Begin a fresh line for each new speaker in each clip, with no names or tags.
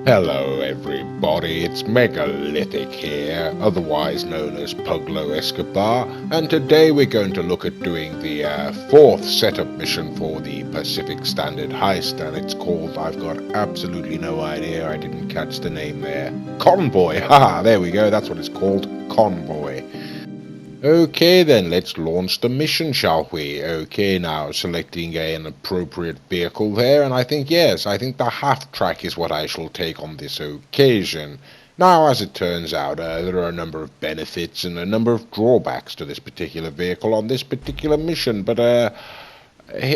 Hello everybody, it's Megalithic here, otherwise known as Puglo Escobar, and today we're going to look at doing the fourth setup mission for the Pacific Standard Heist, and it's called, I've got absolutely no idea, I didn't catch the name there, Convoy. Haha, there we go, that's what it's called, Convoy. Okay then, let's launch the mission, shall we? Okay, now selecting an appropriate vehicle there, and I think the half-track is what I shall take on this occasion. Now, as it turns out, there are a number of benefits and a number of drawbacks to this particular vehicle on this particular mission, but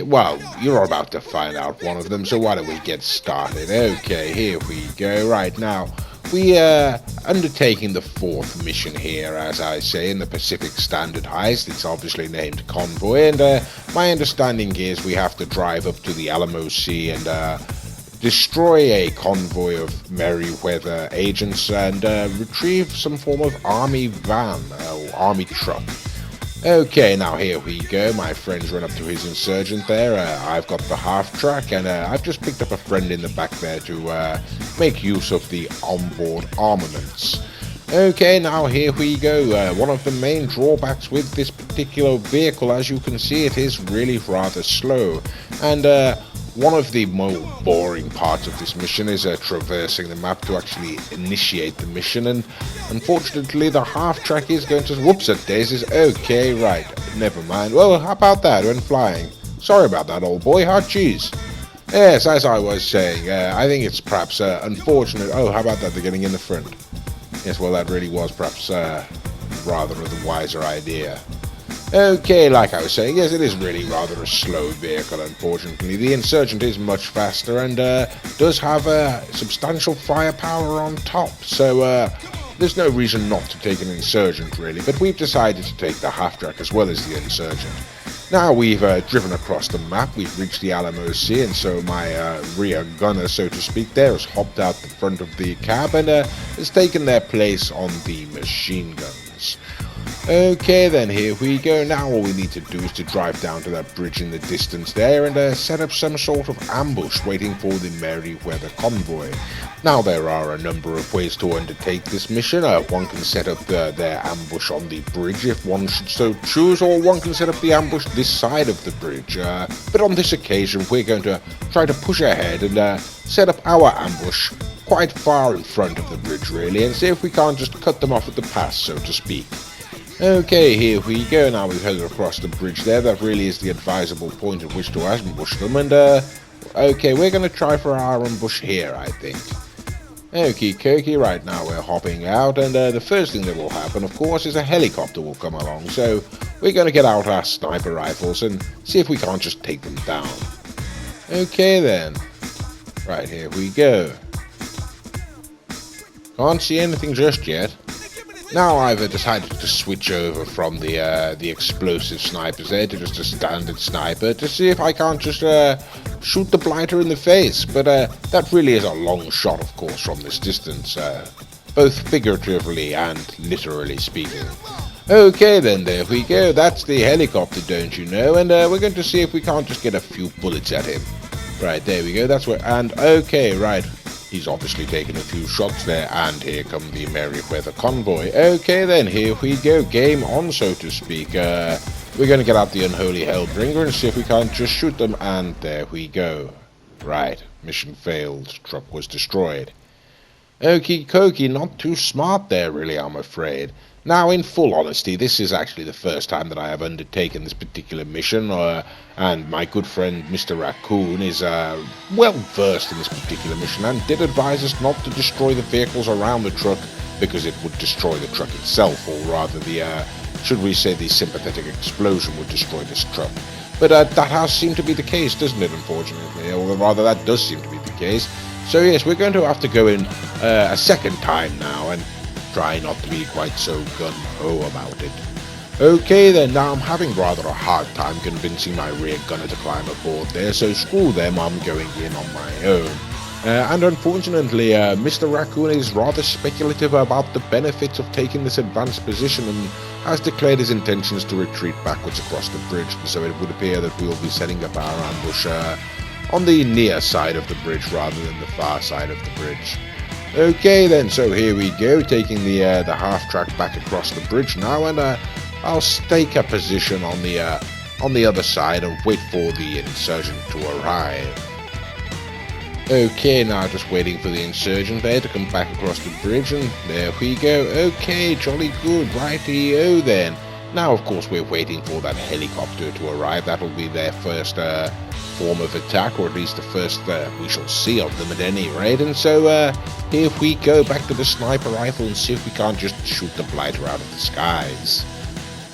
well, you're about to find out one of them, so why don't we get started? Okay, here we go. Right now, we are undertaking the fourth mission here, as I say, in the Pacific Standard Heist. It's obviously named Convoy, and my understanding is we have to drive up to the Alamo Sea and destroy a convoy of Merryweather agents and retrieve some form of army van, or army truck. Okay, now here we go. My friend's run up to his insurgent there. I've got the half-track, and I've just picked up a friend in the back there to make use of the onboard armaments. Okay, now here we go. One of the main drawbacks with this particular vehicle, as you can see, it is really rather slow. And one of the more boring parts of this mission is traversing the map to actually initiate the mission, and unfortunately the half-track is going to... Whoops, at daisies. Okay, right, never mind. Well, how about that, when flying? Sorry about that, old boy, hot cheese. Yes, as I was saying, I think it's perhaps unfortunate... Oh, how about that, they're getting in the front. Yes, well, that really was perhaps rather the wiser idea. Okay, like I was saying, yes, it is really rather a slow vehicle, unfortunately. The Insurgent is much faster and does have substantial firepower on top, so there's no reason not to take an Insurgent, really, but we've decided to take the half-track as well as the Insurgent. Now we've driven across the map, we've reached the Alamo Sea, and so my rear gunner, so to speak, there has hopped out the front of the cab and has taken their place on the machine guns. Okay then, here we go. Now all we need to do is to drive down to that bridge in the distance there and set up some sort of ambush waiting for the Merryweather convoy. Now there are a number of ways to undertake this mission. One can set up their ambush on the bridge if one should so choose, or one can set up the ambush this side of the bridge. But on this occasion we're going to try to push ahead and set up our ambush quite far in front of the bridge really, and see if we can't just cut them off at the pass, so to speak. Okay, here we go. Now we've headed across the bridge there. That really is the advisable point at which to ambush them. And, okay, we're going to try for our ambush here, I think. Okie dokie, right now we're hopping out. And the first thing that will happen, of course, is a helicopter will come along. So we're going to get out our sniper rifles and see if we can't just take them down. Okay, then. Right, here we go. Can't see anything just yet. Now I've decided to switch over from the explosive snipers there to just a standard sniper to see if I can't just shoot the blighter in the face, but that really is a long shot, of course, from this distance, both figuratively and literally speaking. Okay then, there we go, that's the helicopter, don't you know, and we're going to see if we can't just get a few bullets at him. Right, there we go, that's where, and okay, right. He's obviously taken a few shots there, and here come the Merryweather convoy. Okay then, here we go, game on, so to speak. We're going to get out the unholy hellbringer and see if we can't just shoot them, and there we go. Right, mission failed, truck was destroyed. Okie dokie, not too smart there really, I'm afraid. Now, in full honesty, this is actually the first time that I have undertaken this particular mission, and my good friend Mr. Raccoon is well versed in this particular mission and did advise us not to destroy the vehicles around the truck because it would destroy the truck itself, or rather the, should we say, the sympathetic explosion would destroy this truck. But that has seemed to be the case, doesn't it, unfortunately, or rather that does seem to be the case. So yes, we're going to have to go in a second time now and try not to be quite so gung-ho about it. Okay then, now I'm having rather a hard time convincing my rear gunner to climb aboard there, so screw them, I'm going in on my own. And unfortunately, Mr. Raccoon is rather speculative about the benefits of taking this advanced position and has declared his intentions to retreat backwards across the bridge, so it would appear that we'll be setting up our ambush on the near side of the bridge rather than the far side of the bridge. Okay then, so here we go, taking the half-track back across the bridge now, and I'll stake a position on the other side and wait for the insurgent to arrive. Okay, now just waiting for the insurgent there to come back across the bridge, and there we go. Okay, jolly good, righty-o then. Now, of course, we're waiting for that helicopter to arrive. That'll be their first form of attack, or at least the first we shall see of them at any rate. And so here we go, back to the sniper rifle and see if we can't just shoot the blighter out of the skies.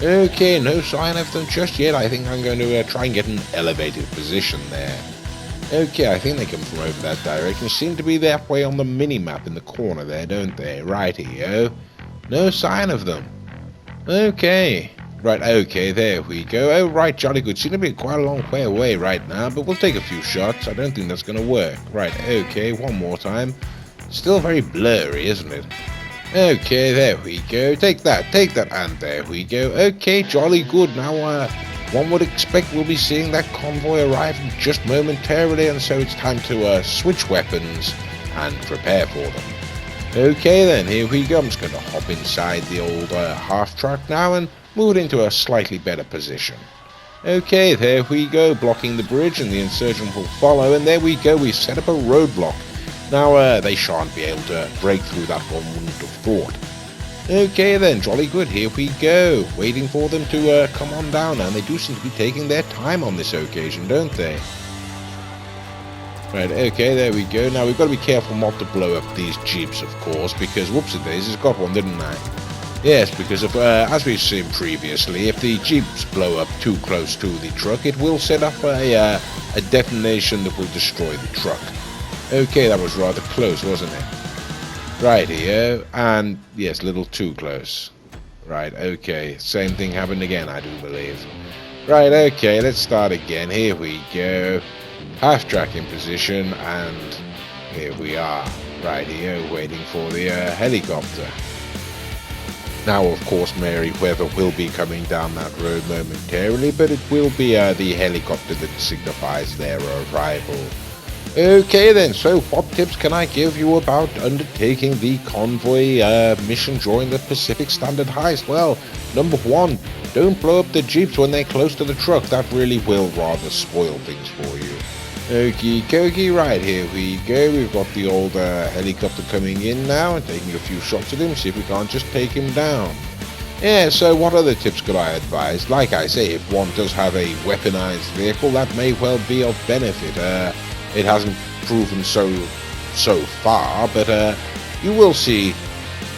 Okay, no sign of them just yet. I think I'm going to try and get an elevated position there. Okay, I think they come from over that direction. Seem to be that way on the mini-map in the corner there, don't they? Righty-o. No sign of them. Okay. Right, okay, there we go. Oh, right, jolly good. Seem to be quite a long way away right now, but we'll take a few shots. I don't think that's going to work. Right, okay, one more time. Still very blurry, isn't it? Okay, there we go. Take that, and there we go. Okay, jolly good. Now, one would expect we'll be seeing that convoy arrive just momentarily, and so it's time to switch weapons and prepare for them. Okay then, here we go. I'm just going to hop inside the old half-track now and move it into a slightly better position. Okay, there we go, blocking the bridge, and the insurgent will follow, and there we go. We've set up a roadblock. Now, they shan't be able to break through that, one wouldn't have thought. Okay then, jolly good, here we go, waiting for them to come on down, and they do seem to be taking their time on this occasion, don't they? Right, okay, there we go. Now we've got to be careful not to blow up these jeeps, of course, because whoopsie-daisies, got one, didn't I? Yes, because if, as we've seen previously, if the jeeps blow up too close to the truck, it will set up a detonation that will destroy the truck. Okay, that was rather close, wasn't it? Righty-o, and yes, a little too close. Right, okay, same thing happened again, I do believe. Right, okay, let's start again. Here we go. Half-track in position, and here we are. Righty-o, waiting for the helicopter. Now, of course, Merryweather will be coming down that road momentarily, but it will be the helicopter that signifies their arrival. Okay then, so what tips can I give you about undertaking the convoy mission during the Pacific Standard heist? Well, number one, don't blow up the jeeps when they're close to the truck. That really will rather spoil things for you. Okie dokie, right, here we go. We've got the old helicopter coming in now and taking a few shots at him, see if we can't just take him down. Yeah, so what other tips could I advise? Like I say, if one does have a weaponized vehicle, that may well be of benefit. It hasn't proven so far, but you will see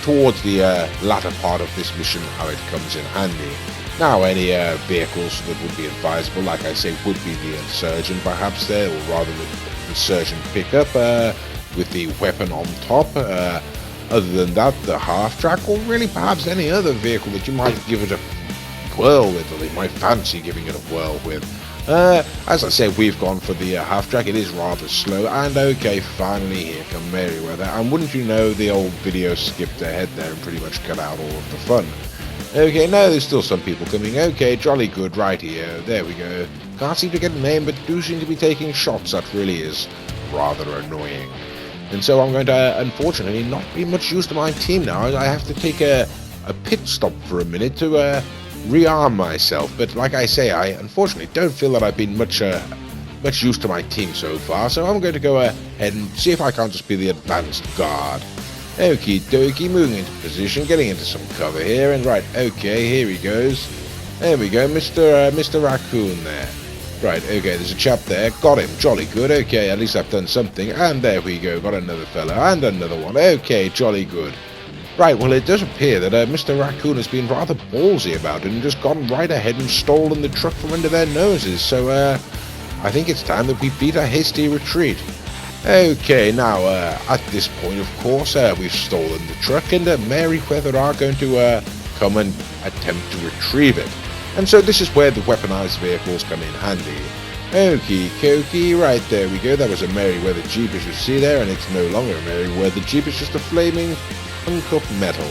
towards the latter part of this mission how it comes in handy. Now, any vehicles that would be advisable, like I say, would be the insurgent perhaps there, or rather the insurgent pickup with the weapon on top. Other than that, the half-track, or really perhaps any other vehicle that you might give it a whirl with, or you might fancy giving it a whirl with. As I said, we've gone for the half-track. It is rather slow, and okay, finally here come Merryweather, and wouldn't you know, the old video skipped ahead there and pretty much cut out all of the fun. Okay, no, there's still some people coming. Okay, jolly good, right here, there we go. Can't seem to get a name, but do seem to be taking shots. That really is rather annoying. And so I'm going to, unfortunately, not be much use to my team now. I have to take a pit stop for a minute to rearm myself, but like I say, I unfortunately don't feel that I've been much use to my team so far, so I'm going to go ahead and see if I can't just be the advanced guard. Okie dokie, moving into position, getting into some cover here, and right, okay, here he goes. There we go, Mr. Raccoon there. Right, okay, there's a chap there, got him, jolly good, okay, at least I've done something, and there we go, got another fella, and another one, okay, jolly good. Right, well, it does appear that Mr. Raccoon has been rather ballsy about it and just gone right ahead and stolen the truck from under their noses, so I think it's time that we beat a hasty retreat. Okay, now, at this point, of course, we've stolen the truck, and Merryweather are going to come and attempt to retrieve it. And so this is where the weaponized vehicles come in handy. Okie dokie, right, there we go. That was a Merryweather Jeep, as you see there, and it's no longer a Merryweather Jeep, it's just a flaming hunk of metal.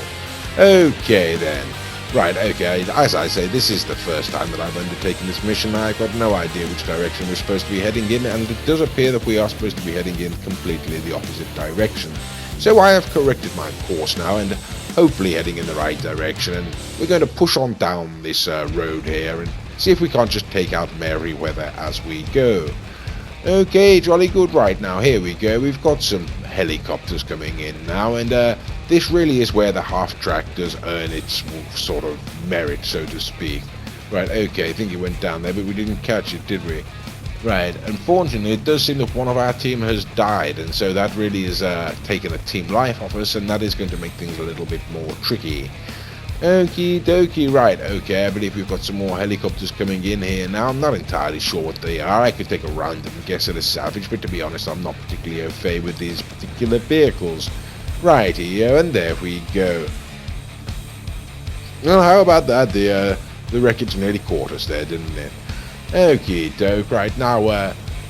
Okay, then. Right, okay, as I say, this is the first time that I've undertaken this mission. I've got no idea which direction we're supposed to be heading in, and it does appear that we are supposed to be heading in completely the opposite direction. So I have corrected my course now and hopefully heading in the right direction, and we're going to push on down this road here and see if we can't just take out Merryweather as we go. Okay, jolly good. Right, now here we go. We've got some helicopters coming in now, and this really is where the half-track does earn its sort of merit, so to speak. Right, okay, I think it went down there, but we didn't catch it, did we? Right, unfortunately it does seem that one of our team has died, and so that really is taking a team life off us, and that is going to make things a little bit more tricky. Okie dokie, right, okay, I believe we've got some more helicopters coming in here now. I'm not entirely sure what they are. I could take a random guess at a Savage, but to be honest, I'm not particularly au fait with these particular vehicles. Righty-o, and there we go. Well, how about that? The wreckage nearly caught us there, didn't it? Okie doke, right, now,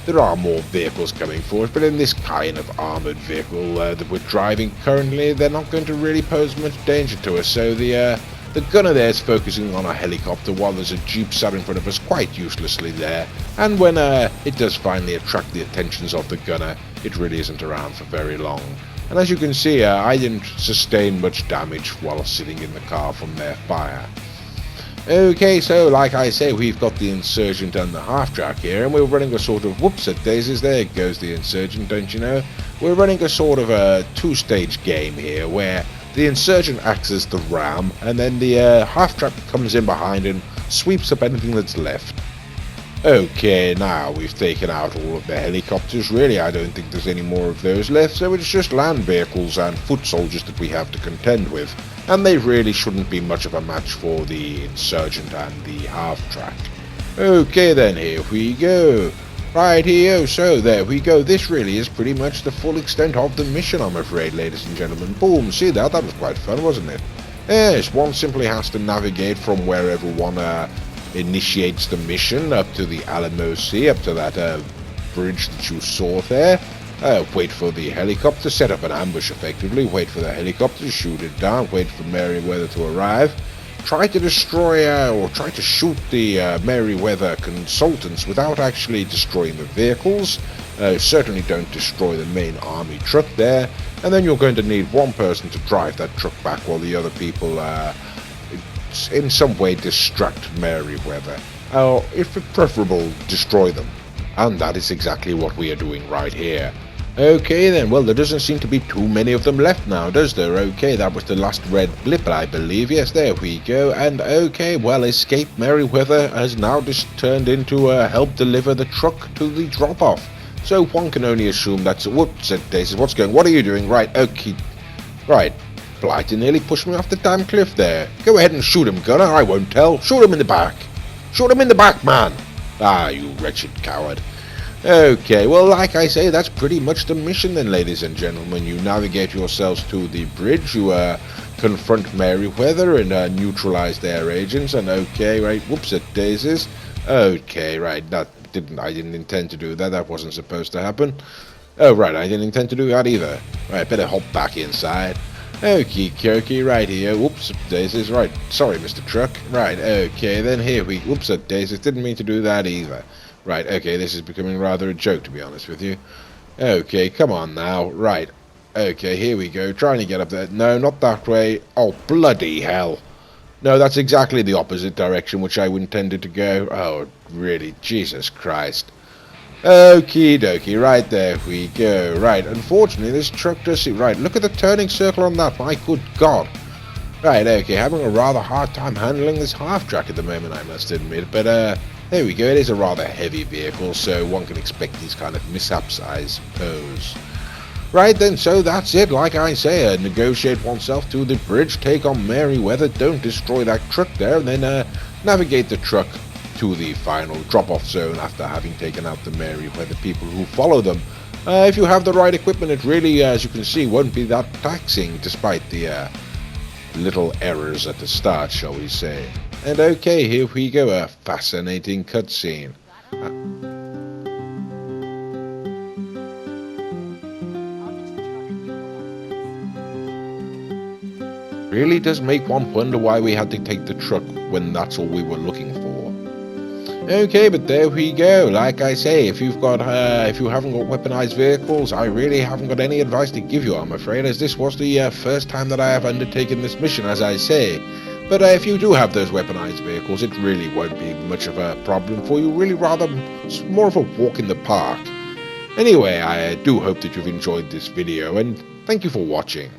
there are more vehicles coming for us, but in this kind of armoured vehicle that we're driving currently, they're not going to really pose much danger to us. So the gunner there is focusing on a helicopter while there's a jeep sat in front of us quite uselessly there. And when it does finally attract the attentions of the gunner, it really isn't around for very long. And as you can see, I didn't sustain much damage while sitting in the car from their fire. Okay, so like I say, we've got the Insurgent and the half-track here, and we're running a sort of, whoops at daisies, there goes the Insurgent, don't you know? We're running a sort of a two-stage game here, where the Insurgent acts as the ram, and then the half-track comes in behind and sweeps up anything that's left. Okay, now we've taken out all of the helicopters. Really, I don't think there's any more of those left, so it's just land vehicles and foot soldiers that we have to contend with. And they really shouldn't be much of a match for the Insurgent and the half-track. Okay then, here we go. Right here, so there we go. This really is pretty much the full extent of the mission, I'm afraid, ladies and gentlemen. Boom, see that? That was quite fun, wasn't it? Yes, one simply has to navigate from wherever one initiates the mission up to the Alamo Sea, up to that bridge that you saw there. Wait for the helicopter, set up an ambush effectively, wait for the helicopter to shoot it down, wait for Merryweather to arrive, try to destroy or try to shoot the Merryweather consultants without actually destroying the vehicles. Certainly don't destroy the main army truck there, and then you're going to need one person to drive that truck back while the other people in some way distract Merryweather, or if preferable, destroy them. And that is exactly what we are doing right here. Okay then, well, there doesn't seem to be too many of them left now, does there? Okay, that was the last red blip, I believe. Yes, there we go. And okay, well, Escape Merryweather has now just turned into help deliver the truck to the drop-off. So one can only assume that's... Whoops, said Daisy, what are you doing? Right, okay. Right, Blighty nearly pushed me off the damn cliff there. Go ahead and shoot him, gunner, I won't tell. Shoot him in the back. Shoot him in the back, man. Ah, you wretched coward. Okay, well, like I say, that's pretty much the mission then, ladies and gentlemen. You navigate yourselves to the bridge, you confront Merryweather and neutralize their agents, and okay, right, whoops at daisies. Okay, right, I didn't intend to do that, that wasn't supposed to happen. Oh, right, I didn't intend to do that either. Right, better hop back inside. Okie dokie, right here, whoops daisies, right, sorry Mr. Truck. Right, okay, then here we, whoops at daisies, didn't mean to do that either. Right, okay, this is becoming rather a joke, to be honest with you. Okay, come on now. Right. Okay, here we go. Trying to get up there. No, not that way. Oh, bloody hell. No, that's exactly the opposite direction which I intended to go. Oh, really, Jesus Christ. Okie dokie, right, there we go. Right, unfortunately, this truck does see... Right, look at the turning circle on that. My good God. Right, okay, having a rather hard time handling this half-track at the moment, I must admit. But, there we go, it is a rather heavy vehicle, so one can expect these kind of mishaps, I suppose. Right then, so that's it, like I say, negotiate oneself to the bridge, take on Merryweather, don't destroy that truck there, and then navigate the truck to the final drop-off zone after having taken out the Merryweather people who follow them. If you have the right equipment, it really, as you can see, won't be that taxing, despite the little errors at the start, shall we say. And okay, here we go, a fascinating cutscene. Really does make one wonder why we had to take the truck when that's all we were looking for. Okay, but there we go. Like I say, if you haven't got weaponized vehicles, I really haven't got any advice to give you, I'm afraid, as this was the first time that I have undertaken this mission, as I say. But if you do have those weaponized vehicles, it really won't be much of a problem for you. Really, rather, it's more of a walk in the park. Anyway, I do hope that you've enjoyed this video, and thank you for watching.